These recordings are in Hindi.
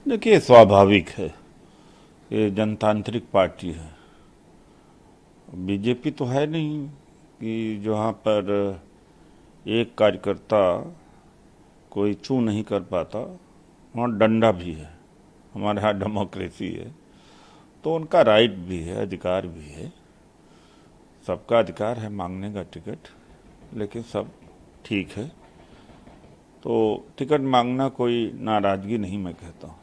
देखिए, स्वाभाविक है। ये जनतांत्रिक पार्टी है। बीजेपी तो है नहीं कि जहाँ पर एक कार्यकर्ता कोई चू नहीं कर पाता। वहाँ डंडा भी है। हमारे यहाँ डेमोक्रेसी है, तो उनका राइट भी है, अधिकार भी है। सबका अधिकार है मांगने का टिकट, लेकिन सब ठीक है। तो टिकट मांगना कोई नाराजगी नहीं, मैं कहता हूँ।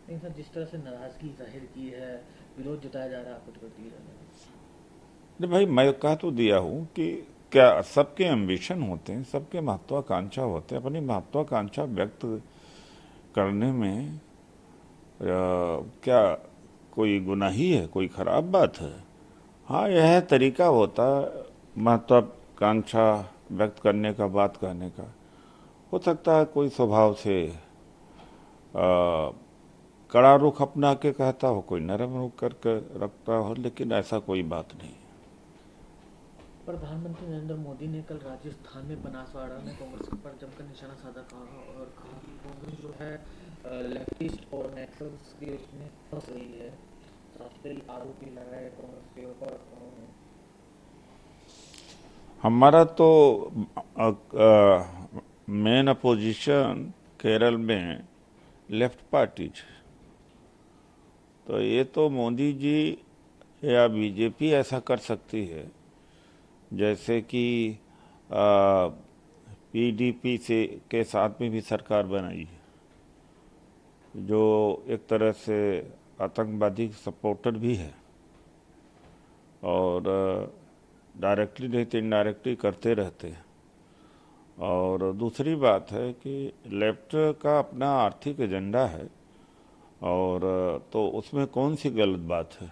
नहीं सर, जिस तरह से नाराजगी जाहिर की है, विरोध जताया जा रहा है आपको टिकट दिए जाने का। नहीं भाई, मैं कह तो दिया हूँ कि क्या सबके एम्बिशन होते हैं, सबके महत्वाकांक्षा होते हैं। अपनी महत्वाकांक्षा व्यक्त करने में क्या कोई गुनाही है, कोई खराब बात है? हाँ, यह तरीका होता है महत्वाकांक्षा व्यक्त करने का, बात कहने का। हो सकता है कोई स्वभाव से कड़ा रुख अपना के कहता हो, कोई नरम रुख करके रखता हो, लेकिन ऐसा कोई बात नहीं। प्रधानमंत्री नरेंद्र मोदी ने कल राजस्थान में बनासवाड़ा में कांग्रेस पर जमकर निशाना साधा कहा और कहा कि कांग्रेस जो है लेफ्टिस्ट और नक्सल्स के उसमें फंस रही है। साथ ही आरोपी लगाए कांग्रेस के ऊपर उन्होंने। हमारा तो मेन अपोजिशन केरल में लेफ्ट पार्टीज। तो ये तो मोदी जी या बीजेपी ऐसा कर सकती है, जैसे कि पीडीपी से के साथ में भी सरकार बनाई है, जो एक तरह से आतंकवादी सपोर्टर भी है, और डायरेक्टली नहीं तो इनडायरेक्टली करते रहते हैं। और दूसरी बात है कि लेफ्ट का अपना आर्थिक एजेंडा है, और तो उसमें कौन सी गलत बात है?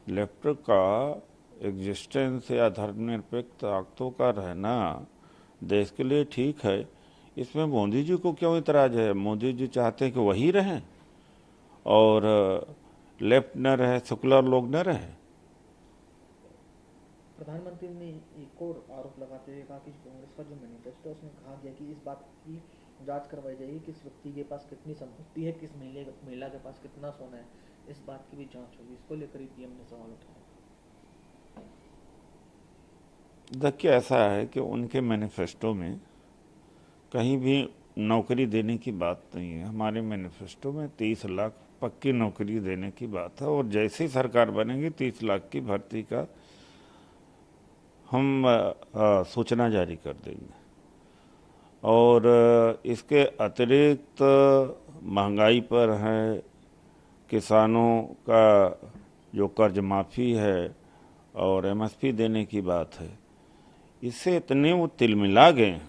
लेफ्ट का एग्जिस्टेंस या धर्मनिरपेक्ष ताकतों का रहना देश के लिए ठीक है। इसमें मोदी जी को क्यों इतराज है? मोदी जी चाहते हैं कि वही रहें और लेफ्ट न रहे, सेकुलर लोग न रहे। प्रधानमंत्री ने एक और आरोप लगाते हुए कहा कि कांग्रेस का जो मैनिफेस्टो है उसमें कहा गया कि इस बात की जांच करवाई जाएगी किस व्यक्ति के पास कितनी संपत्ति है, किस महिला के पास कितना सोना है। इस बात की भी जांच होगी। इसको लेकर ही पीएम ने सवाल उठाया। देखिए, ऐसा है कि उनके मैनिफेस्टो में कहीं भी नौकरी देने की बात नहीं है। हमारे मैनिफेस्टो में 30 लाख पक्की नौकरी देने की बात है, और जैसी सरकार बनेगी 30 लाख की भर्ती का हम सूचना जारी कर देंगे। और इसके अतिरिक्त महंगाई पर है, किसानों का जो कर्ज माफ़ी है, और एमएसपी देने की बात है। इससे इतने वो तिलमिला गए हैं।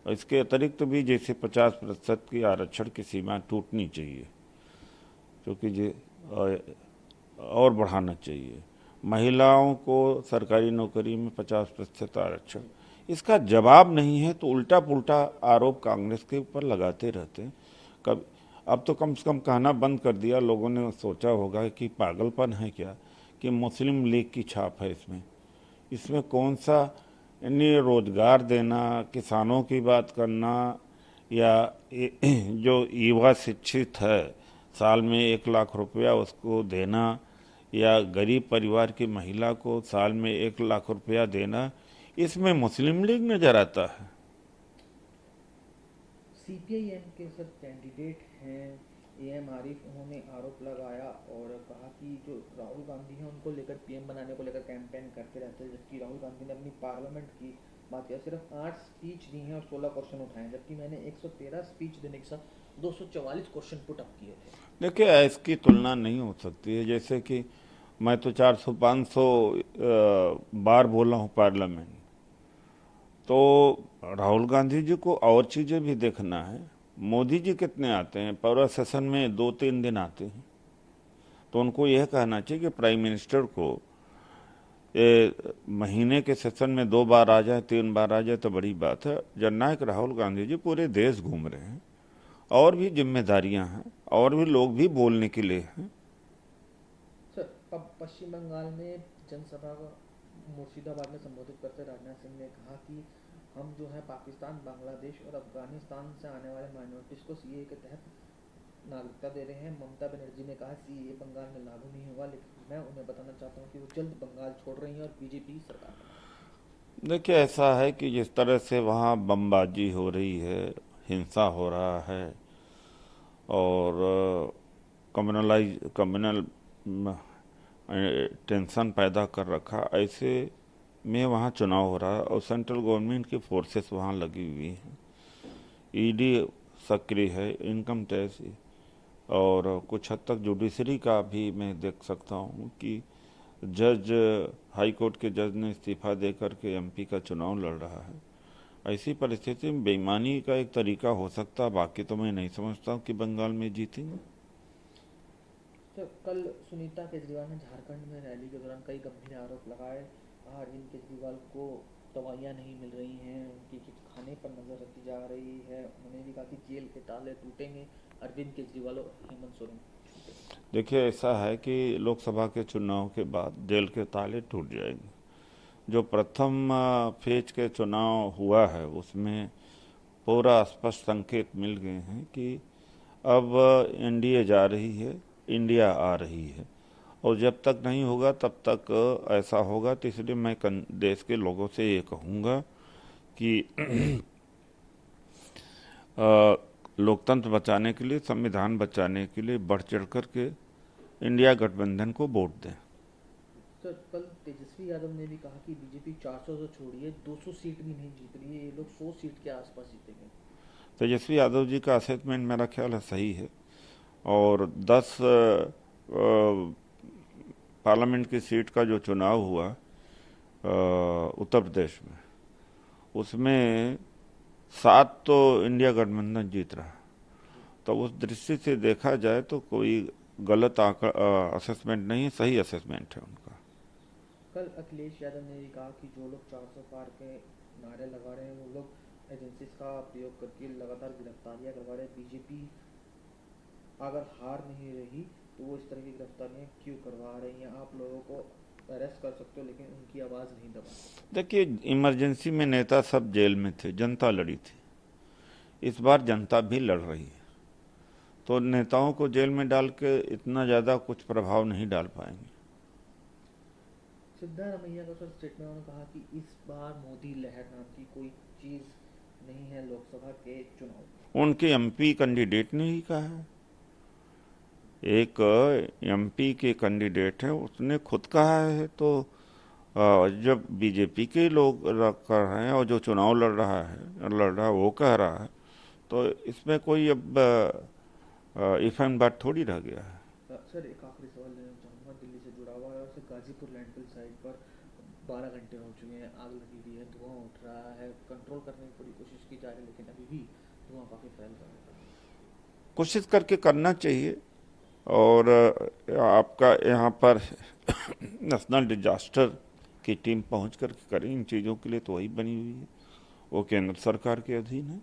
और इसके अतिरिक्त भी जैसे 50% की आरक्षण की सीमा टूटनी चाहिए, क्योंकि और बढ़ाना चाहिए। महिलाओं को सरकारी नौकरी में 50% आरक्षण। इसका जवाब नहीं है, तो उल्टा पुल्टा आरोप कांग्रेस के ऊपर लगाते रहते हैं। कब अब तो कम से कम कहना बंद कर दिया। लोगों ने सोचा होगा कि पागलपन है क्या, कि मुस्लिम लीग की छाप है इसमें। इसमें कौन सा, यानी रोजगार देना, किसानों की बात करना, या जो युवा शिक्षित है साल में 1 लाख रुपया उसको देना, या गरीब परिवार की महिला को साल में 1 लाख रुपया देना, इसमें मुस्लिम लीग नजर आता है। सीपीआईएम के सर कैंडिडेट हैं एएम आरिफ, उन्होंने आरोप लगाया और कहा कि जो राहुल गांधी हैं उनको लेकर पीएम बनाने को लेकर कैंपेन करते रहते हैं, जबकि राहुल गांधी ने अपनी पार्लियामेंट की बात किया, सिर्फ 8 स्पीच दी हैं और 16 क्वेश्चन उठाए हैं, जबकि मैंने 113 स्पीच देने के साथ 244 क्वेश्चन पुट अप किए थे। देखिए, इसकी तुलना नहीं हो सकती है। जैसे कि मैं तो 400-500 बार बोला हूँ पार्लियामेंट। तो राहुल गांधी जी को और चीजें भी देखना है। मोदी जी कितने आते हैं? पूरा सेशन में 2-3 दिन आते हैं। तो उनको यह कहना चाहिए कि प्राइम मिनिस्टर को ये महीने के सेशन में 2 बार आ जाए, 3 बार आ जाए तो बड़ी बात है। जननायक राहुल गांधी जी पूरे देश घूम रहे हैं, और भी जिम्मेदारियां हैं, और भी लोग भी बोलने के लिए हैं। सर, अब पश्चिम बंगाल में जनसभा को मुर्शिदाबाद में संबोधित करते राजनाथ सिंह ने कहा कि हम जो है पाकिस्तान, बांग्लादेश और अफगानिस्तान से आने वाले माइनॉरिटीज़ को सीए के तहत नागरिकता दे रहे हैं। ममता बनर्जी ने कहा सीए बंगाल में लागू नहीं होगा, लेकिन मैं उन्हें बताना चाहता हूँ कि वो जल्द बंगाल छोड़ रही हैं और बीजेपी सरकार बना रही देखिए, ऐसा है कि जिस तरह से वहाँ बमबाजी हो रही है, हिंसा हो रहा है और कम्युनल टेंशन पैदा कर रखा, ऐसे में वहाँ चुनाव हो रहा है और सेंट्रल गवर्नमेंट की फोर्सेस वहाँ लगी हुई हैं। ईडी सक्रिय है, इनकम टैक्स, और कुछ हद तक जुडिशरी का भी मैं देख सकता हूँ कि जज, हाई कोर्ट के जज ने इस्तीफा दे करके एमपी का चुनाव लड़ रहा है। ऐसी परिस्थिति में बेईमानी का एक तरीका हो सकता है, बाकी तो मैं नहीं समझता हूँ कि बंगाल में जीतेंगे। तो कल सुनीता केजरीवाल ने झारखंड में रैली के दौरान कई गंभीर आरोप लगाए। अरविंद केजरीवाल को दवाइयाँ नहीं मिल रही हैं, उनके खाने पर नजर रखी जा रही है। उन्होंने भी कहा कि जेल के ताले टूटेंगे, अरविंद केजरीवाल और हेमंत सोरेन छूटेंगे। देखिए, ऐसा है कि लोकसभा के चुनाव के बाद जेल के ताले टूट जाएंगे। जो प्रथम फेज के चुनाव हुआ है उसमें पूरा स्पष्ट संकेत मिल गए हैं कि अब एनडीए जा रही है, इंडिया आ रही है, और जब तक नहीं होगा तब तक ऐसा होगा। तो इसलिए मैं देश के लोगों से ये कहूँगा कि लोकतंत्र बचाने के लिए, संविधान बचाने के लिए बढ़ चढ़ करके इंडिया गठबंधन को वोट दें। सर, कल तेजस्वी यादव ने भी कहा कि बीजेपी 400 तो छोड़िए 200 सीट भी नहीं जीत रही है, ये लोग 100 सीट के आसपास जीतेंगे। तेजस्वी यादव जी का असेसमेंट मेरा ख्याल है सही है, और 10 पार्लियामेंट की सीट का जो चुनाव हुआ उत्तर प्रदेश में, उसमें 7 तो इंडिया गठबंधन जीत रहा। तो उस दृष्टि से देखा जाए तो कोई गलत असेसमेंट नहीं है, सही असेसमेंट है उनका। कल अखिलेश यादव ने भी कहा कि जो लोग 400 पार के नारे लगा रहे हैं वो लोग एजेंसीज का प्रयोग करके लगातार गिरफ्तारियां करवा रहे हैं। बीजेपी अगर हार नहीं रही तो वो इस तरह की गिरफ्तारियां क्यों करवा रही हैं? आप लोगों को अरेस्ट कर सकते हो लेकिन उनकी आवाज़ नहीं दबा सकते। देखिए, इमरजेंसी में नेता सब जेल में थे, जनता लड़ी थी। इस बार जनता भी लड़ रही है, तो नेताओं को जेल में डाल के इतना ज़्यादा कुछ प्रभाव नहीं डाल पाएंगे। सिद्धारमैया का सर स्टेटमेंट, उन्होंने कहा कि इस बार मोदी लहर नाम की कोई चीज़ नहीं है लोकसभा के चुनाव में। उनके एमपी कैंडिडेट ने ही कहा है, एक एमपी के कैंडिडेट है, उसने खुद कहा है। तो जब बीजेपी के लोग कर रहे हैं और जो चुनाव लड़ रहा है वो कह रहा है, तो इसमें कोई अब इफ एंड बात थोड़ी रह गया है। सर, एक आखिरी सवाल लेना चाहूँगा, दिल्ली से जुड़ा हुआ है। और सर, गाजीपुर लैंडफिल साइट पर 12 घंटे हो चुके हैं, आग लगी हुई है, धुआं उठ रहा है। कंट्रोल करने की पूरी कोशिश की जा रही है लेकिन अभी भी धुआं काफ़ी फैल रहा है। कोशिश करके करना चाहिए, और आपका यहाँ पर नेशनल डिजास्टर की टीम पहुँच करके करें इन चीज़ों के लिए, तो वही बनी हुई है, वो केंद्र सरकार के अधीन है।